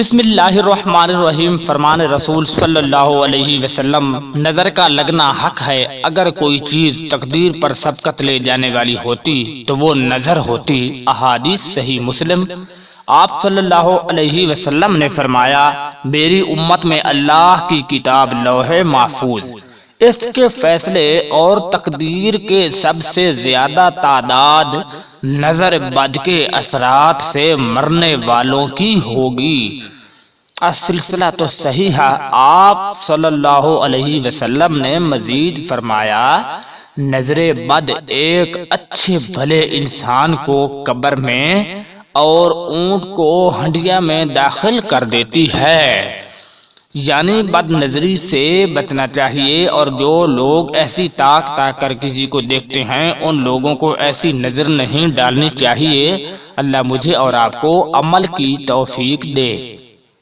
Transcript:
بسم اللہ الرحمن الرحیم۔ فرمان رسول صلی اللہ علیہ وسلم، نظر کا لگنا حق ہے۔ اگر کوئی چیز تقدیر پر سبقت لے جانے والی ہوتی تو وہ نظر ہوتی۔ احادیث صحیح مسلم۔ آپ صلی اللہ علیہ وسلم نے فرمایا، میری امت میں اللہ کی کتاب لوح محفوظ، اس کے فیصلے اور تقدیر کے سب سے زیادہ تعداد نظر بد کے اثرات سے مرنے والوں کی ہوگی۔ السلسلہ تو صحیح ہے۔ آپ صلی اللہ علیہ وسلم نے مزید فرمایا، نظر بد ایک اچھے بھلے انسان کو قبر میں اور اونٹ کو ہنڈیا میں داخل کر دیتی ہے۔ یعنی بد نظری سے بچنا چاہیے، اور جو لوگ ایسی تاک کر کسی کو دیکھتے ہیں ان لوگوں کو ایسی نظر نہیں ڈالنی چاہیے۔ اللہ مجھے اور آپ کو عمل کی توفیق دے۔